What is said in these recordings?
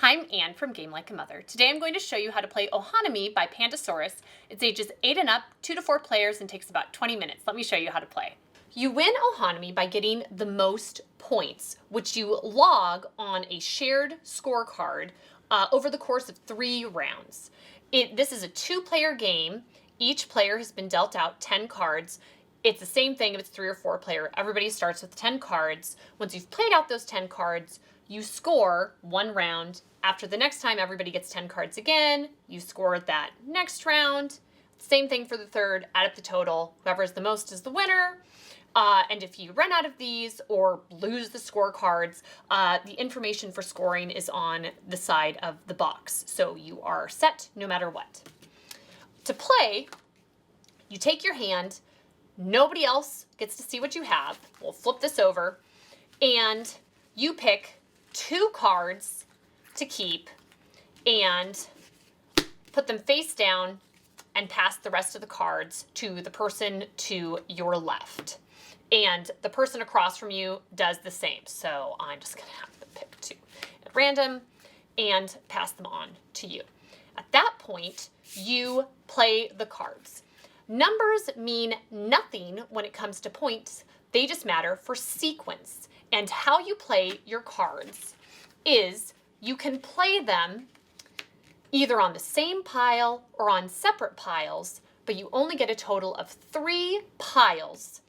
Hi, I'm Anne from Game Like a Mother. Today I'm going to show you how to play Ohanami by Pandasaurus. It's ages 8 and up, 2 to 4 players, and takes about 20 minutes. Let me show you how to play. You win Ohanami by getting the most points, which you log on a shared scorecard over the course of 3 rounds. This is a 2-player game. Each player has been dealt out 10 cards. It's the same thing if it's 3 or 4 player. Everybody starts with 10 cards. Once you've played out those 10 cards, you score 1 round. After the next time, everybody gets 10 cards again. You score that next round. Same thing for the third. Add up the total. Whoever is the most is the winner. And if you run out of these or lose the scorecards, the information for scoring is on the side of the box. So you are set no matter what. To play, you take your hand. Nobody else gets to see what you have. We'll flip this over. And you pick 2 cards to keep and put them face down and pass the rest of the cards to the person to your left. And the person across from you does the same. So I'm just going to have them pick 2 at random and pass them on to you. At that point, you play the cards. Numbers mean nothing when it comes to points. They just matter for sequence. And how you play your cards is you can play them either on the same pile or on separate piles, but you only get a total of 3 piles.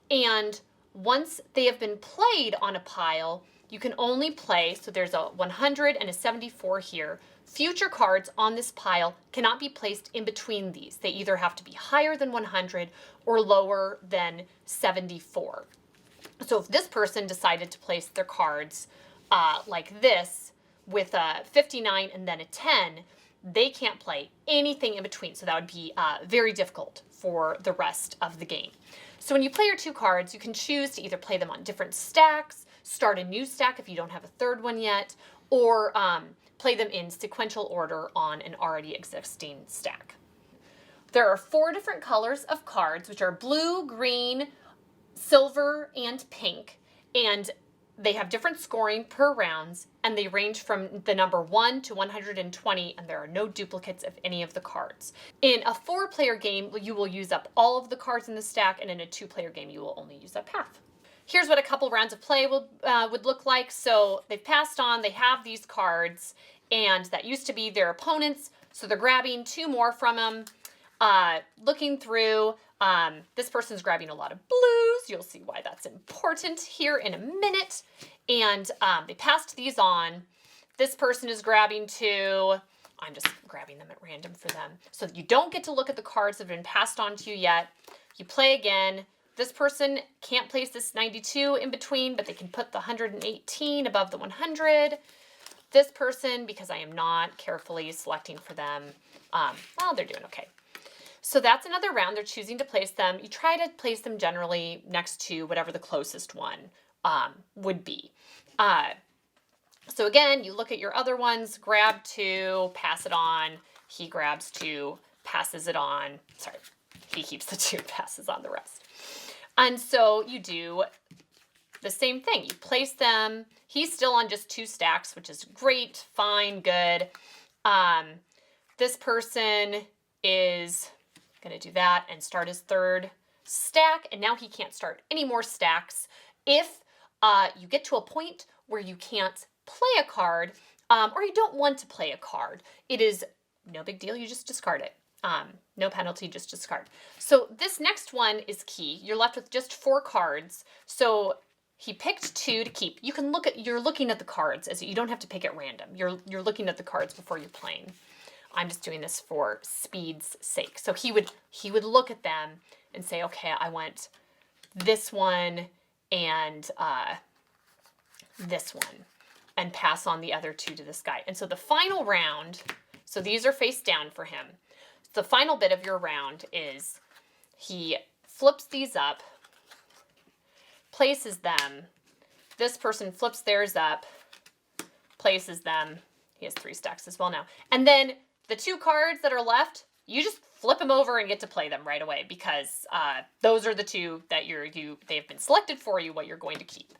And once they have been played on a pile, you can only play, so there's a 100 and a 74 here. Future cards on this pile cannot be placed in between these. They either have to be higher than 100 or lower than 74. So if this person decided to place their cards like this with a 59 and then a 10, they can't play anything in between. So that would be very difficult for the rest of the game. So when you play your 2 cards, you can choose to either play them on different stacks, start a new stack if you don't have a third one yet, or play them in sequential order on an already existing stack. There are 4 different colors of cards, which are blue, green, silver, and pink, and they have different scoring per rounds, and they range from the number 1 to 120, and there are no duplicates of any of the cards. In a 4-player game, you will use up all of the cards in the stack, and in a 2-player game, you will only use up half. Here's what a couple rounds of play would look like. So they've passed on, they have these cards, and that used to be their opponents, so they're grabbing 2 more from them, looking through. This person's grabbing a lot of blues. You'll see why that's important here in a minute. And they passed these on. This person is grabbing 2. I'm just grabbing them at random for them. So you don't get to look at the cards that have been passed on to you yet. You play again. This person can't place this 92 in between, but they can put the 118 above the 100. This person, because I am not carefully selecting for them, well, they're doing okay. So that's another round. They're choosing to place them. You try to place them generally next to whatever the closest one would be. So again, you look at your other ones, grab 2, pass it on. He grabs 2, passes it on. Sorry, he keeps the 2, passes on the rest. And so you do the same thing. You place them. He's still on just 2 stacks, which is great, fine, good. This person is going to do that and start his 3rd stack, and now he can't start any more stacks. If you get to a point where you can't play a card, or you don't want to play a card, it is no big deal. You just discard it. No penalty, just discard. So this next one is key. You're left with just 4 cards. So he picked 2 to keep. You can you're looking at the cards, as you don't have to pick at random. You're looking at the cards before you're playing. I'm just doing this for speed's sake. So he would look at them and say, okay, I want this one and this one, and pass on the other 2 to this guy. And so the final round, so these are face down for him. The final bit of your round is he flips these up, places them. This person flips theirs up, places them. He has 3 stacks as well now. And then the 2 cards that are left, you just flip them over and get to play them right away, because those are the 2 that they've been selected for you, what you're going to keep.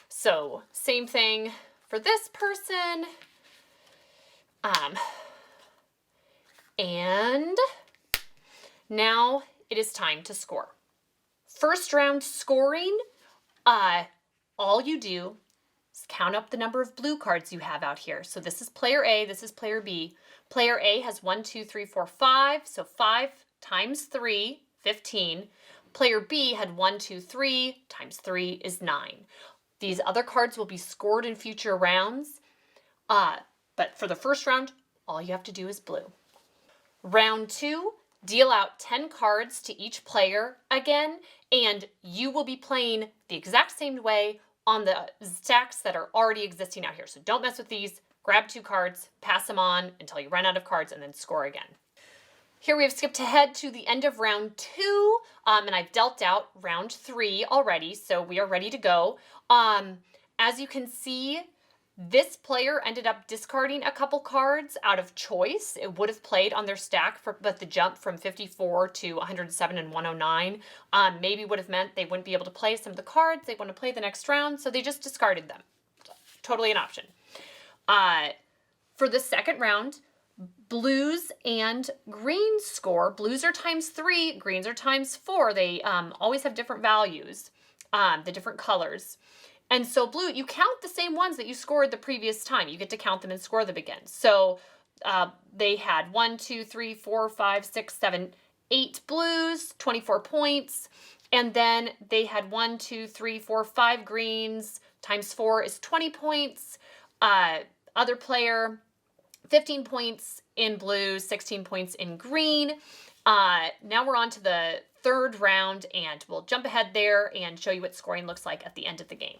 So same thing for this person. And now it is time to score. First round scoring, all you do is count up the number of blue cards you have out here. So this is player A, this is player B. Player A has 1, 2, 3, 4, 5. So 5 times 3, 15. Player B had 1, 2, 3 times 3 is 9. These other cards will be scored in future rounds. But for the first round, all you have to do is blue. Round 2, deal out 10 cards to each player again, and you will be playing the exact same way on the stacks that are already existing out here. So don't mess with these. Grab 2 cards, pass them on until you run out of cards, and then score again. Here we have skipped ahead to the end of round 2, and I've dealt out round 3 already, so we are ready to go. As you can see, this player ended up discarding a couple cards out of choice. It would have played on their stack, but the jump from 54 to 107 and 109 maybe would have meant they wouldn't be able to play some of the cards they want to play the next round, so they just discarded them. Totally an option. For the second round, blues and greens score. Blues are times 3, greens are times 4. They always have different values, the different colors. And so blue, you count the same ones that you scored the previous time. You get to count them and score them again. So they had 1, 2, 3, 4, 5, 6, 7, 8 blues, 24 points. And then they had 1, 2, 3, 4, 5 greens, times 4 is 20 points. Other player, 15 points in blue, 16 points in green. Now we're on to the third round, and we'll jump ahead there and show you what scoring looks like at the end of the game.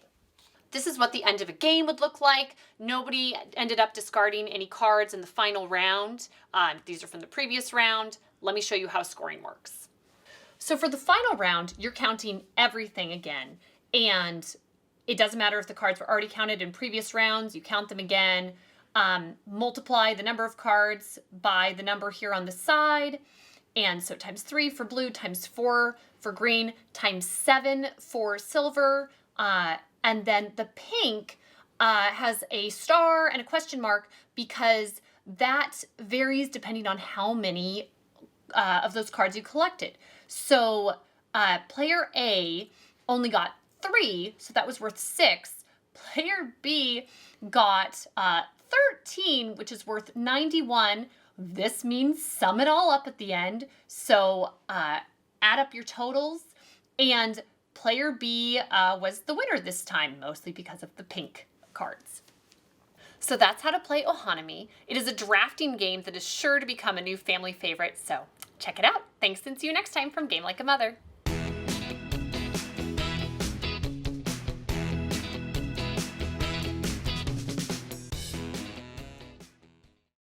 This is what the end of a game would look like. Nobody ended up discarding any cards in the final round. These are from the previous round. Let me show you how scoring works. So for the final round, you're counting everything again. And it doesn't matter if the cards were already counted in previous rounds, you count them again. Multiply the number of cards by the number here on the side. And so times 3 for blue, times 4 for green, times 7 for silver. And then the pink has a star and a question mark because that varies depending on how many of those cards you collected. So player A only got 3, so that was worth 6. Player B got 13, which is worth 91. This means sum it all up at the end. So add up your totals, and player B was the winner this time, mostly because of the pink cards. So that's how to play Ohanami. It is a drafting game that is sure to become a new family favorite, so check it out. Thanks, and see you next time from Game Like a Mother.